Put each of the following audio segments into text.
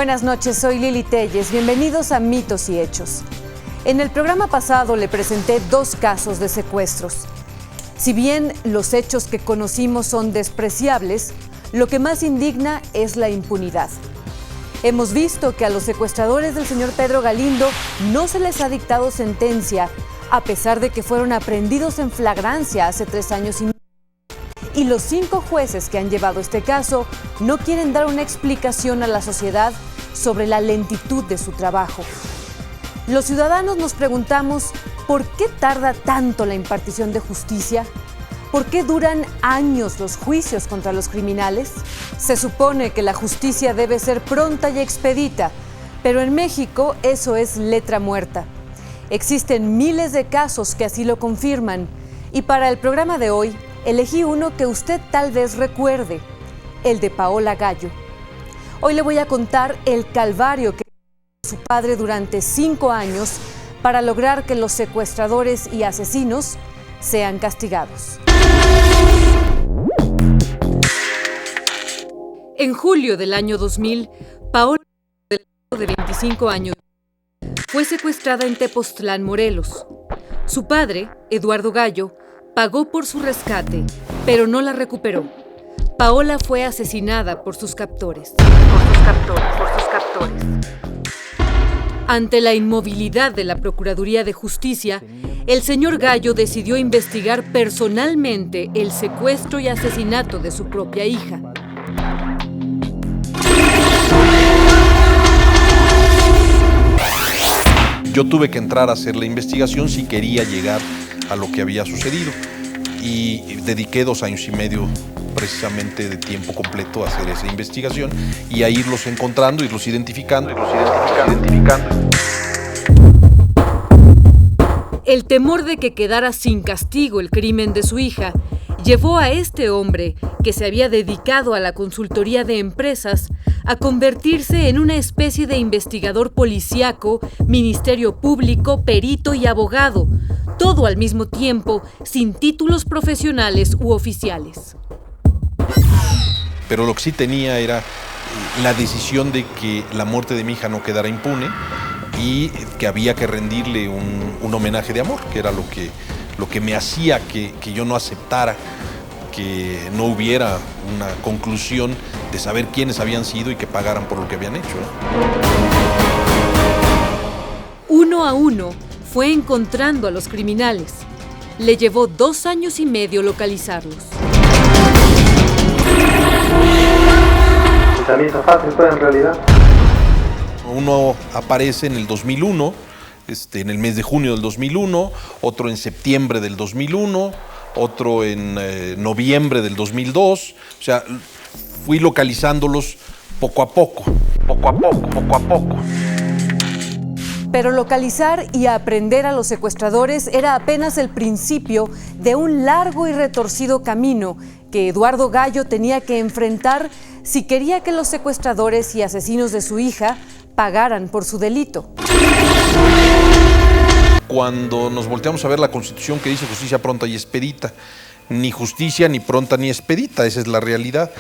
Buenas noches, soy Lili Telles. Bienvenidos a Mitos y Hechos. En el programa pasado le presenté 2 casos de secuestros. Si bien los hechos que conocimos son despreciables, lo que más indigna es la impunidad. Hemos visto que a los secuestradores del señor Pedro Galindo no se les ha dictado sentencia, a pesar de que fueron aprehendidos en flagrancia hace 3 años y medio. Y los 5 jueces que han llevado este caso no quieren dar una explicación a la sociedad sobre la lentitud de su trabajo. Los ciudadanos nos preguntamos, ¿por qué tarda tanto la impartición de justicia? ¿Por qué duran años los juicios contra los criminales? Se supone que la justicia debe ser pronta y expedita, pero en México eso es letra muerta. Existen miles de casos que así lo confirman, y para el programa de hoy elegí uno que usted tal vez recuerde, el de Paola Gallo. Hoy le voy a contar el calvario que vivió su padre durante 5 años para lograr que los secuestradores y asesinos sean castigados. En julio del año 2000, Paola, de 25 años, fue secuestrada en Tepoztlán, Morelos. Su padre, Eduardo Gallo, pagó por su rescate, pero no la recuperó. Paola fue asesinada por sus captores. Ante la inmovilidad de la Procuraduría de Justicia, el señor Gallo decidió investigar personalmente el secuestro y asesinato de su propia hija. Yo tuve que entrar a hacer la investigación si quería llegar a lo que había sucedido, y dediqué 2 años y medio precisamente de tiempo completo a hacer esa investigación y a irlos encontrando, irlos identificando. El temor de que quedara sin castigo el crimen de su hija llevó a este hombre, que se había dedicado a la consultoría de empresas, a convertirse en una especie de investigador policíaco, ministerio público, perito y abogado, todo al mismo tiempo, sin títulos profesionales u oficiales. Pero lo que sí tenía era la decisión de que la muerte de mi hija no quedara impune y que había que rendirle un homenaje de amor, que era lo que me hacía que yo no aceptara que no hubiera una conclusión de saber quiénes habían sido y que pagaran por lo que habían hecho, ¿no? Uno a uno fue encontrando a los criminales. Le llevó 2 años y medio localizarlos. Pensamiento fácil, pues, en realidad. Uno aparece en el 2001, en el mes de junio del 2001, otro en septiembre del 2001, otro en noviembre del 2002. O sea, fui localizándolos poco a poco. Pero localizar y aprender a los secuestradores era apenas el principio de un largo y retorcido camino que Eduardo Gallo tenía que enfrentar si quería que los secuestradores y asesinos de su hija pagaran por su delito. Cuando nos volteamos a ver la Constitución que dice justicia pronta y expedita, ni justicia ni pronta ni expedita, esa es la realidad.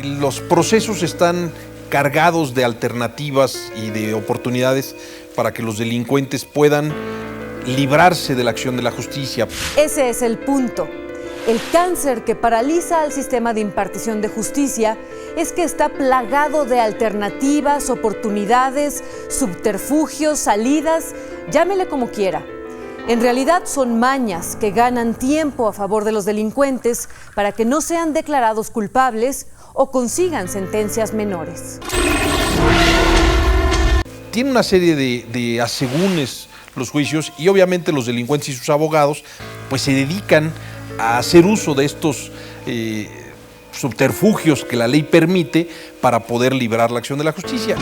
Los procesos están cargados de alternativas y de oportunidades para que los delincuentes puedan librarse de la acción de la justicia. Ese es el punto. El cáncer que paraliza al sistema de impartición de justicia es que está plagado de alternativas, oportunidades, subterfugios, salidas, llámele como quiera. En realidad son mañas que ganan tiempo a favor de los delincuentes para que no sean declarados culpables o consigan sentencias menores. Tiene una serie de asegúnes los juicios, y obviamente los delincuentes y sus abogados pues se dedican a hacer uso de estos subterfugios que la ley permite para poder librar la acción de la justicia.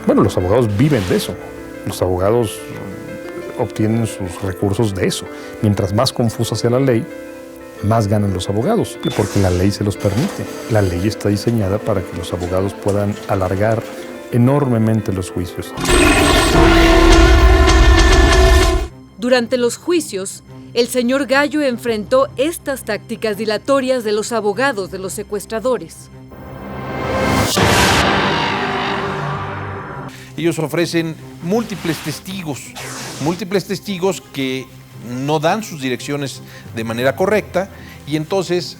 Bueno, los abogados viven de eso. Los abogados obtienen sus recursos de eso. Mientras más confusa sea la ley, más ganan los abogados, porque la ley se los permite. La ley está diseñada para que los abogados puedan alargar enormemente los juicios. Durante los juicios, el señor Gallo enfrentó estas tácticas dilatorias de los abogados de los secuestradores. Ellos ofrecen múltiples testigos que no dan sus direcciones de manera correcta, y entonces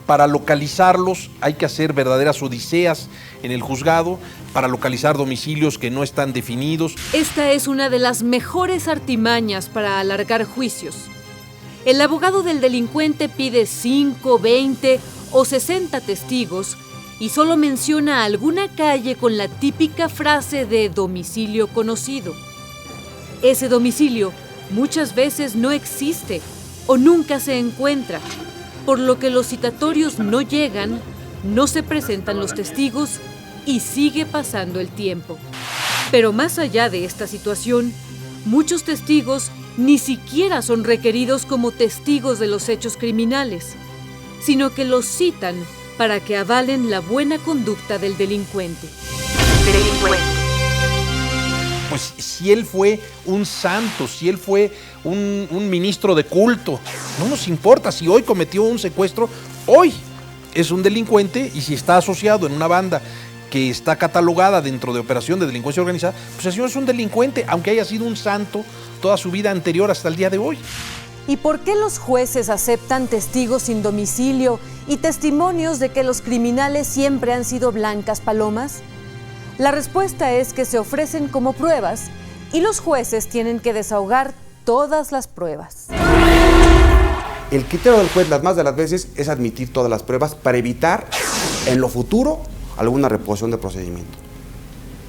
para localizarlos hay que hacer verdaderas odiseas en el juzgado para localizar domicilios que no están definidos. Esta es una de las mejores artimañas para alargar juicios. El abogado del delincuente pide 5, 20 o 60 testigos y solo menciona alguna calle con la típica frase de domicilio conocido. Ese domicilio muchas veces no existe o nunca se encuentra, por lo que los citatorios no llegan, no se presentan los testigos y sigue pasando el tiempo. Pero más allá de esta situación, muchos testigos ni siquiera son requeridos como testigos de los hechos criminales, sino que los citan para que avalen la buena conducta del delincuente. Pues si él fue un santo, si él fue un ministro de culto, no nos importa. Si hoy cometió un secuestro, hoy es un delincuente, y si está asociado en una banda que está catalogada dentro de operación de delincuencia organizada, pues el señor es un delincuente, aunque haya sido un santo toda su vida anterior hasta el día de hoy. ¿Y por qué los jueces aceptan testigos sin domicilio y testimonios de que los criminales siempre han sido blancas palomas? La respuesta es que se ofrecen como pruebas y los jueces tienen que desahogar todas las pruebas. El criterio del juez, las más de las veces, es admitir todas las pruebas para evitar en lo futuro alguna reposición de procedimiento.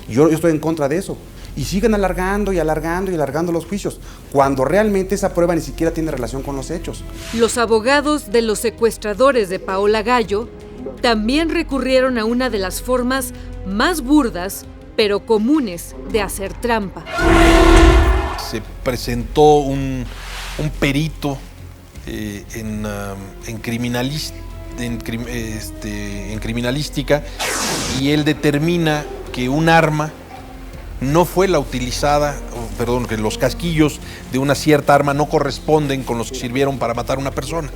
Yo estoy en contra de eso. Y siguen alargando y alargando y alargando los juicios, cuando realmente esa prueba ni siquiera tiene relación con los hechos. Los abogados de los secuestradores de Paola Gallo también recurrieron a una de las formas más burdas, pero comunes, de hacer trampa. Se presentó un perito en criminalística, y él determina que un arma no fue la utilizada, que los casquillos de una cierta arma no corresponden con los que sirvieron para matar a una persona.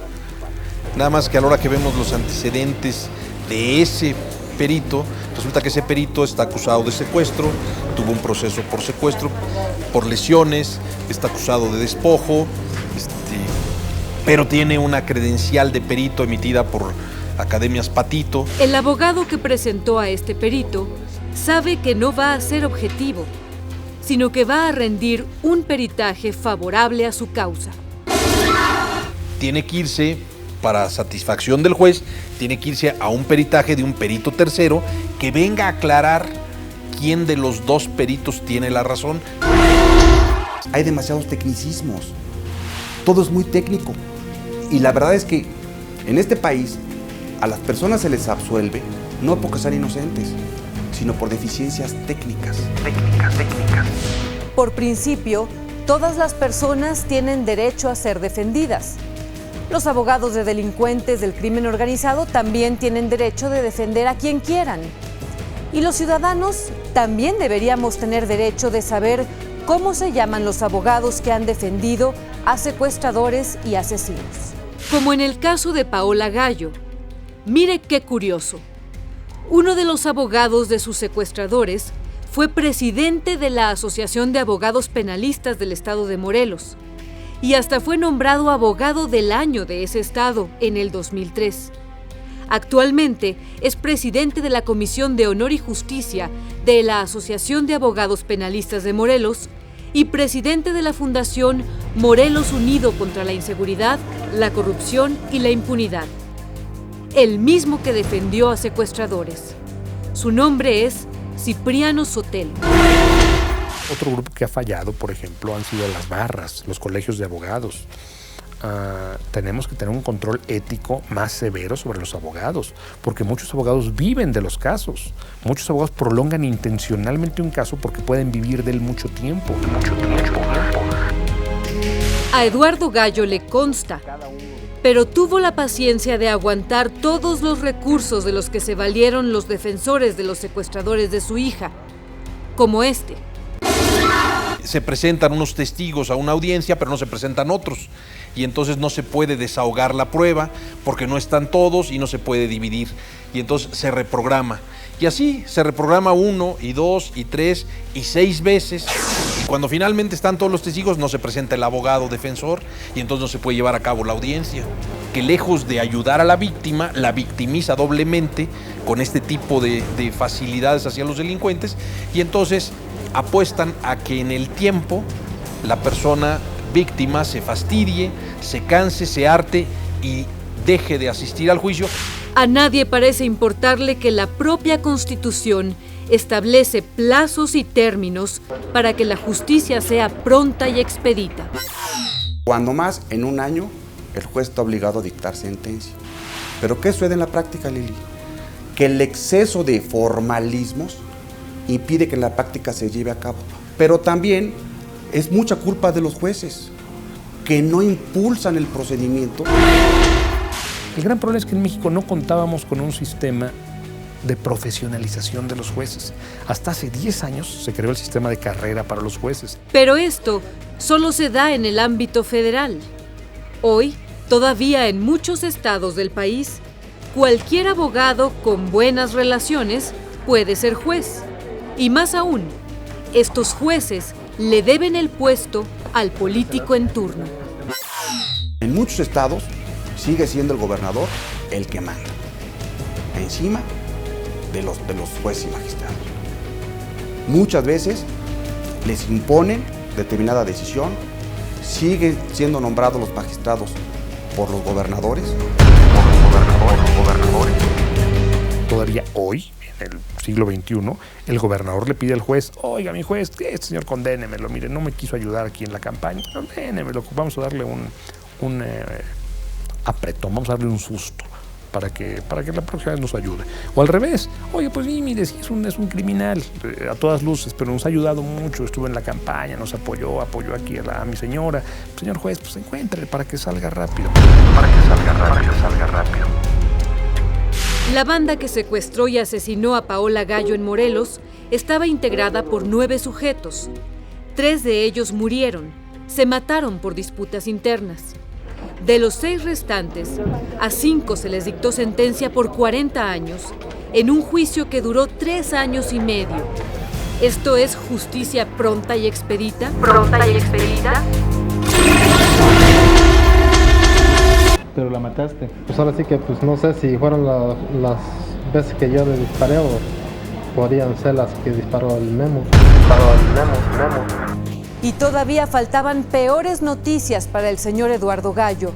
Nada más que a la hora que vemos los antecedentes de ese perito, resulta que ese perito está acusado de secuestro, tuvo un proceso por secuestro, por lesiones, está acusado de despojo, pero tiene una credencial de perito emitida por Academias Patito. El abogado que presentó a este perito sabe que no va a ser objetivo, sino que va a rendir un peritaje favorable a su causa. Tiene que irse, para satisfacción del juez, tiene que irse a un peritaje de un perito tercero que venga a aclarar quién de los dos peritos tiene la razón. Hay demasiados tecnicismos, todo es muy técnico, y la verdad es que en este país a las personas se les absuelve no porque sean inocentes, sino por deficiencias técnicas. Por principio, todas las personas tienen derecho a ser defendidas. Los abogados de delincuentes del crimen organizado también tienen derecho de defender a quien quieran. Y los ciudadanos también deberíamos tener derecho de saber cómo se llaman los abogados que han defendido a secuestradores y asesinos. Como en el caso de Paola Gallo. Mire qué curioso. Uno de los abogados de sus secuestradores fue presidente de la Asociación de Abogados Penalistas del Estado de Morelos y hasta fue nombrado abogado del año de ese estado en el 2003. Actualmente es presidente de la Comisión de Honor y Justicia de la Asociación de Abogados Penalistas de Morelos y presidente de la Fundación Morelos Unido contra la Inseguridad, la Corrupción y la Impunidad. El mismo que defendió a secuestradores. Su nombre es Cipriano Sotelo. Otro grupo que ha fallado, por ejemplo, han sido las barras, los colegios de abogados. Tenemos que tener un control ético más severo sobre los abogados, porque muchos abogados viven de los casos. Muchos abogados prolongan intencionalmente un caso porque pueden vivir de él mucho tiempo. A Eduardo Gallo le consta, pero tuvo la paciencia de aguantar todos los recursos de los que se valieron los defensores de los secuestradores de su hija, como este. Se presentan unos testigos a una audiencia, pero no se presentan otros. y entonces no se puede desahogar la prueba porque no están todos y no se puede dividir, y entonces se reprograma. Y así se reprograma 1 y 2 y 3 y 6 veces, y cuando finalmente están todos los testigos no se presenta el abogado defensor y entonces no se puede llevar a cabo la audiencia, que lejos de ayudar a la víctima, la victimiza doblemente con este tipo de facilidades hacia los delincuentes, y entonces apuestan a que en el tiempo la persona víctima se fastidie, se canse, se harte y deje de asistir al juicio. A nadie parece importarle que la propia Constitución establece plazos y términos para que la justicia sea pronta y expedita. Cuando más, en un año, el juez está obligado a dictar sentencia. ¿Pero qué sucede en la práctica, Lili? Que el exceso de formalismos impide que la práctica se lleve a cabo. Pero también es mucha culpa de los jueces, que no impulsan el procedimiento. El gran problema es que en México no contábamos con un sistema de profesionalización de los jueces. Hasta hace 10 años se creó el sistema de carrera para los jueces. Pero esto solo se da en el ámbito federal. Hoy, todavía en muchos estados del país, cualquier abogado con buenas relaciones puede ser juez. Y más aún, estos jueces le deben el puesto al político en turno. En muchos estados sigue siendo el gobernador el que manda, encima de los jueces y magistrados. Muchas veces les imponen determinada decisión, siguen siendo nombrados los magistrados por los gobernadores. Todavía hoy, en el siglo XXI, el gobernador le pide al juez: oiga, mi juez, este señor condénemelo, mire, no me quiso ayudar aquí en la campaña, condénemelo, vamos a darle un apretón, vamos a darle un susto para que la próxima vez nos ayude. O al revés: oye, pues sí, mire, sí, es un criminal a todas luces, pero nos ha ayudado mucho, estuvo en la campaña, nos apoyó aquí a mi señora. Señor juez, pues encuéntrele para que salga rápido. La banda que secuestró y asesinó a Paola Gallo en Morelos estaba integrada por 9 sujetos. 3 de ellos murieron, se mataron por disputas internas. De los 6 restantes, a 5 se les dictó sentencia por 40 años, en un juicio que duró 3 años y medio. ¿Esto es justicia pronta y expedita? Pero la mataste. Pues ahora sí que pues no sé si fueron las veces que yo le disparé o podrían ser las que disparó el Memo. Y todavía faltaban peores noticias para el señor Eduardo Gallo.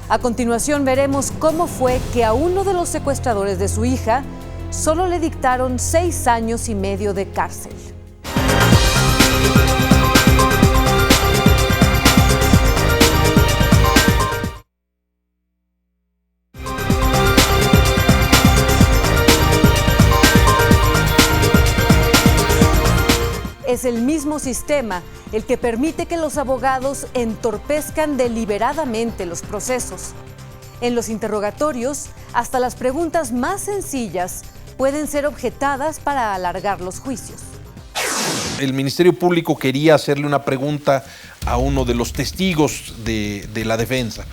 A continuación veremos cómo fue que a uno de los secuestradores de su hija solo le dictaron 6 años y medio de cárcel. Es el mismo sistema el que permite que los abogados entorpezcan deliberadamente los procesos. En los interrogatorios, hasta las preguntas más sencillas pueden ser objetadas para alargar los juicios. El Ministerio Público quería hacerle una pregunta a uno de los testigos de la defensa.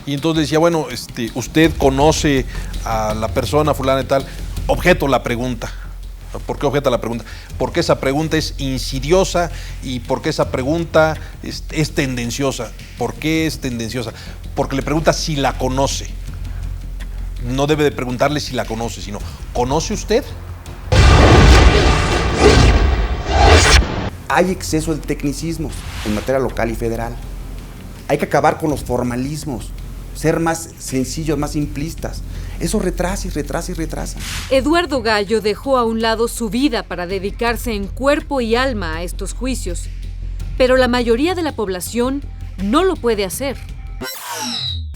Y entonces decía: bueno, usted conoce a la persona fulana y tal. Objeto la pregunta. ¿Por qué objeta la pregunta? Porque esa pregunta es insidiosa y porque esa pregunta es tendenciosa. ¿Por qué es tendenciosa? Porque le pregunta si la conoce. No debe de preguntarle si la conoce, sino: ¿conoce usted? Hay exceso de tecnicismos en materia local y federal. Hay que acabar con los formalismos, ser más sencillos, más simplistas. Eso retrasa. Eduardo Gallo dejó a un lado su vida para dedicarse en cuerpo y alma a estos juicios, pero la mayoría de la población no lo puede hacer.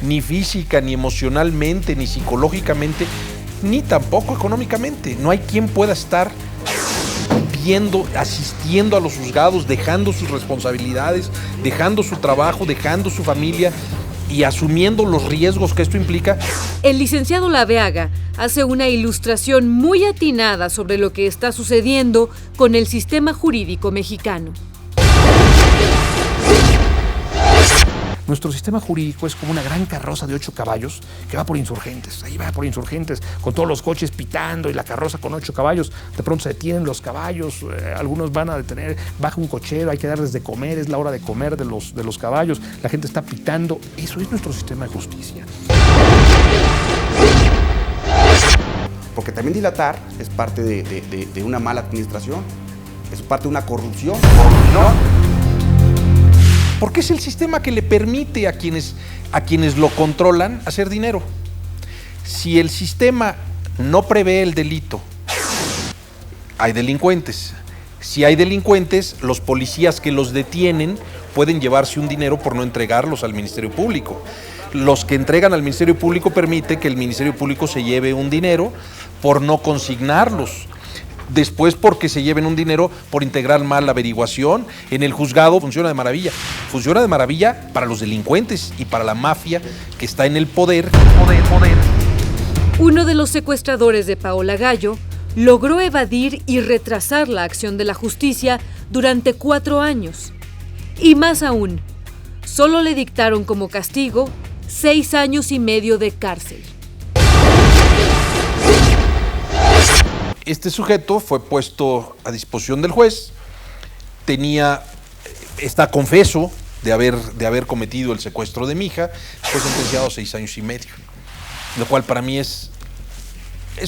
Ni física, ni emocionalmente, ni psicológicamente, ni tampoco económicamente. No hay quien pueda estar asistiendo a los juzgados, dejando sus responsabilidades, dejando su trabajo, dejando su familia y asumiendo los riesgos que esto implica. El licenciado Laveaga hace una ilustración muy atinada sobre lo que está sucediendo con el sistema jurídico mexicano. Nuestro sistema jurídico es como una gran carroza de 8 caballos que va por Insurgentes. Ahí va por Insurgentes, con todos los coches pitando y la carroza con 8 caballos. De pronto se detienen los caballos, algunos van a detener, baja un cochero, hay que darles de comer, es la hora de comer de los caballos. La gente está pitando. Eso es nuestro sistema de justicia. Porque también dilatar es parte de una mala administración, es parte de una corrupción, ¿no? Porque es el sistema que le permite a quienes lo controlan hacer dinero. Si el sistema no prevé el delito, hay delincuentes. Si hay delincuentes, los policías que los detienen pueden llevarse un dinero por no entregarlos al Ministerio Público. Los que entregan al Ministerio Público permite que el Ministerio Público se lleve un dinero por no consignarlos. Después porque se lleven un dinero por integrar mal la averiguación. En el juzgado funciona de maravilla. Funciona de maravilla para los delincuentes y para la mafia que está en el poder. Uno de los secuestradores de Paola Gallo logró evadir y retrasar la acción de la justicia durante 4 años. Y más aún, solo le dictaron como castigo 6 años y medio de cárcel. Este sujeto fue puesto a disposición del juez, está confeso de haber cometido el secuestro de mi hija, fue sentenciado a 6 años y medio, lo cual para mí es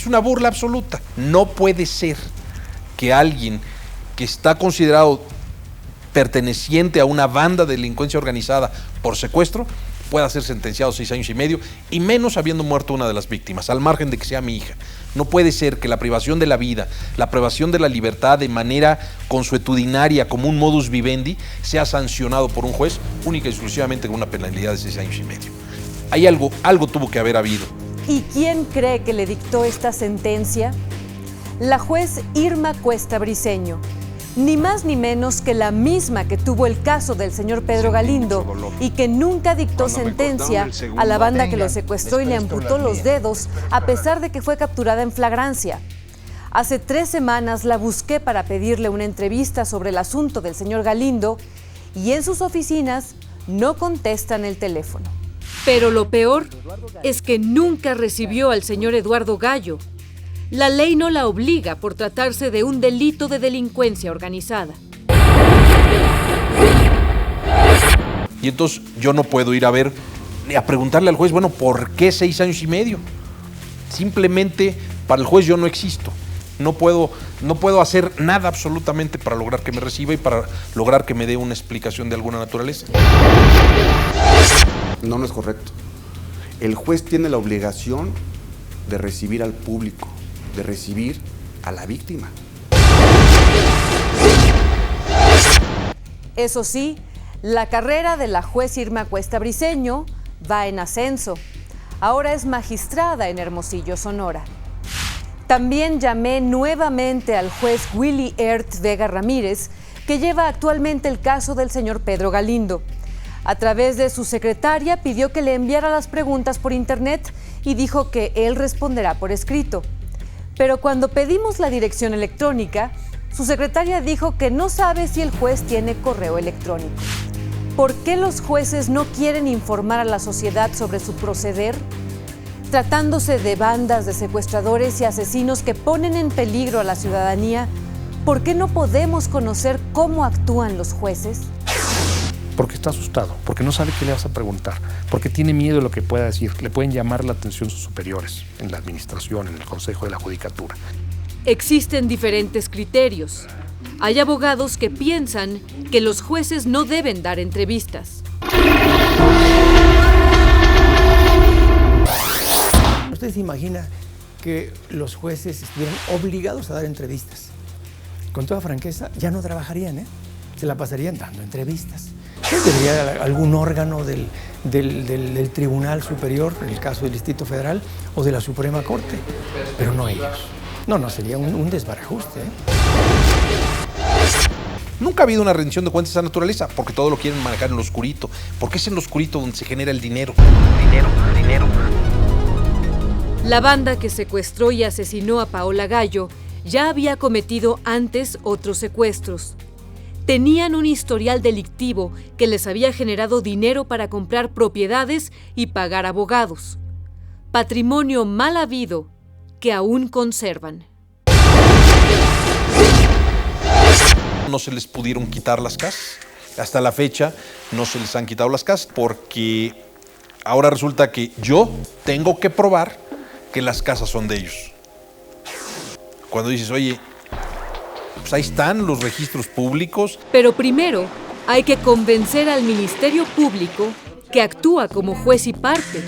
una burla absoluta. No puede ser que alguien que está considerado perteneciente a una banda de delincuencia organizada por secuestro pueda ser sentenciado a 6 años y medio, y menos habiendo muerto una de las víctimas, al margen de que sea mi hija. No puede ser que la privación de la vida, la privación de la libertad de manera consuetudinaria, como un modus vivendi, sea sancionado por un juez única y exclusivamente con una penalidad de 6 años y medio. Hay algo tuvo que haber habido. ¿Y quién cree que le dictó esta sentencia? La juez Irma Cuesta Briceño, ni más ni menos que la misma que tuvo el caso del señor Pedro Galindo y que nunca dictó sentencia a la banda que lo secuestró y le amputó los dedos a pesar de que fue capturada en flagrancia. Hace 3 semanas la busqué para pedirle una entrevista sobre el asunto del señor Galindo y en sus oficinas no contestan el teléfono. Pero lo peor es que nunca recibió al señor Eduardo Gallo. La ley no la obliga por tratarse de un delito de delincuencia organizada. Y entonces yo no puedo ir a preguntarle al juez, bueno, ¿por qué 6 años y medio? Simplemente para el juez yo no existo. No puedo hacer nada absolutamente para lograr que me reciba y para lograr que me dé una explicación de alguna naturaleza. No es correcto. El juez tiene la obligación de recibir al público, de recibir a la víctima. Eso sí, la carrera de la juez Irma Cuesta Briceño va en ascenso. Ahora es magistrada en Hermosillo, Sonora. También llamé nuevamente al juez Willy Ert Vega Ramírez, que lleva actualmente el caso del señor Pedro Galindo. A través de su secretaria pidió que le enviara las preguntas por internet y dijo que él responderá por escrito. Pero cuando pedimos la dirección electrónica, su secretaria dijo que no sabe si el juez tiene correo electrónico. ¿Por qué los jueces no quieren informar a la sociedad sobre su proceder? Tratándose de bandas de secuestradores y asesinos que ponen en peligro a la ciudadanía, ¿por qué no podemos conocer cómo actúan los jueces? Porque está asustado, porque no sabe qué le vas a preguntar, porque tiene miedo de lo que pueda decir. Le pueden llamar la atención sus superiores en la administración, en el Consejo de la Judicatura. Existen diferentes criterios. Hay abogados que piensan que los jueces no deben dar entrevistas. ¿Usted se imagina que los jueces estuvieran obligados a dar entrevistas? Con toda franqueza, ya no trabajarían, ¿eh? Se la pasarían dando entrevistas. Debería algún órgano del Tribunal Superior, en el caso del Distrito Federal, o de la Suprema Corte, pero no ellos. No, sería un desbarajuste, ¿eh? Nunca ha habido una rendición de cuentas de esa naturaleza, porque todo lo quieren manejar en lo oscurito, porque es en lo oscurito donde se genera el dinero. Dinero. La banda que secuestró y asesinó a Paola Gallo ya había cometido antes otros secuestros. tenían un historial delictivo que les había generado dinero para comprar propiedades y pagar abogados. Patrimonio mal habido que aún conservan. No se les pudieron quitar las casas. Hasta la fecha no se les han quitado las casas porque ahora resulta que yo tengo que probar que las casas son de ellos. Cuando dices, oye, pues ahí están los registros públicos. Pero primero hay que convencer al Ministerio Público que actúa como juez y parte.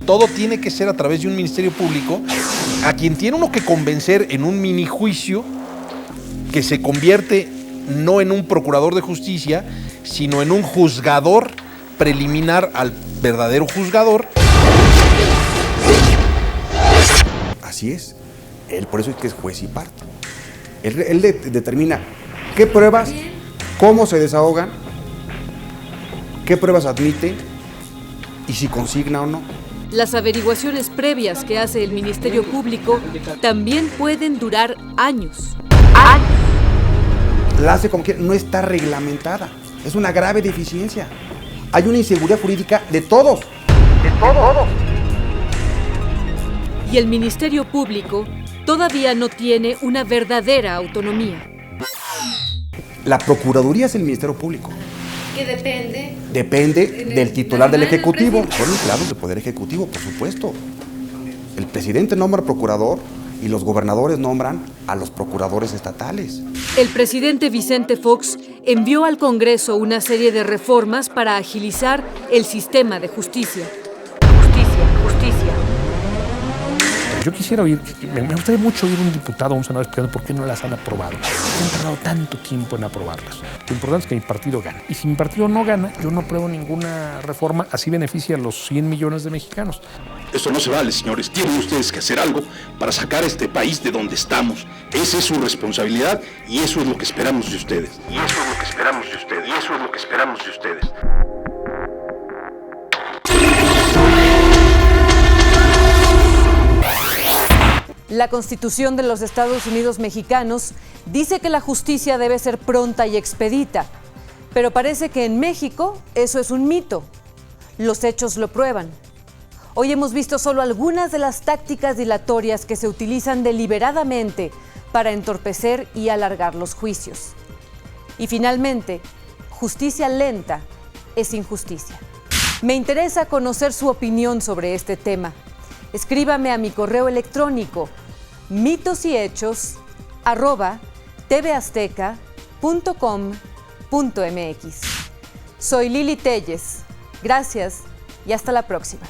Todo tiene que ser a través de un Ministerio Público a quien tiene uno que convencer en un mini juicio que se convierte no en un procurador de justicia, sino en un juzgador preliminar al verdadero juzgador. Así es. Él por eso es que es juez y parte. Él determina qué pruebas, cómo se desahogan, qué pruebas admite y si consigna o no. Las averiguaciones previas que hace el Ministerio Público también pueden durar años. La hace como quiera, no está reglamentada. Es una grave deficiencia. Hay una inseguridad jurídica de todos. De todos. Y el Ministerio Público todavía no tiene una verdadera autonomía. La Procuraduría es el Ministerio Público. Que depende. Depende del titular del Ejecutivo. Son empleados del Poder Ejecutivo, por supuesto. El presidente nombra procurador y los gobernadores nombran a los procuradores estatales. El presidente Vicente Fox envió al Congreso una serie de reformas para agilizar el sistema de justicia. Justicia. Yo quisiera oír, me gustaría mucho oír un diputado o un senador explicando por qué no las han aprobado. ¿Por qué han tardado tanto tiempo en aprobarlas? Lo importante es que mi partido gane. Y si mi partido no gana, yo no apruebo ninguna reforma, así beneficia a los 100 millones de mexicanos. Esto no se vale, señores. Tienen ustedes que hacer algo para sacar a este país de donde estamos. Esa es su responsabilidad y eso es lo que esperamos de ustedes. La Constitución de los Estados Unidos mexicanos dice que la justicia debe ser pronta y expedita, pero parece que en México eso es un mito. Los hechos lo prueban. Hoy hemos visto solo algunas de las tácticas dilatorias que se utilizan deliberadamente para entorpecer y alargar los juicios. Y finalmente, justicia lenta es injusticia. Me interesa conocer su opinión sobre este tema. Escríbame a mi correo electrónico mitosyhechos@tvazteca.com.mx. Soy Lili Telles. Gracias y hasta la próxima.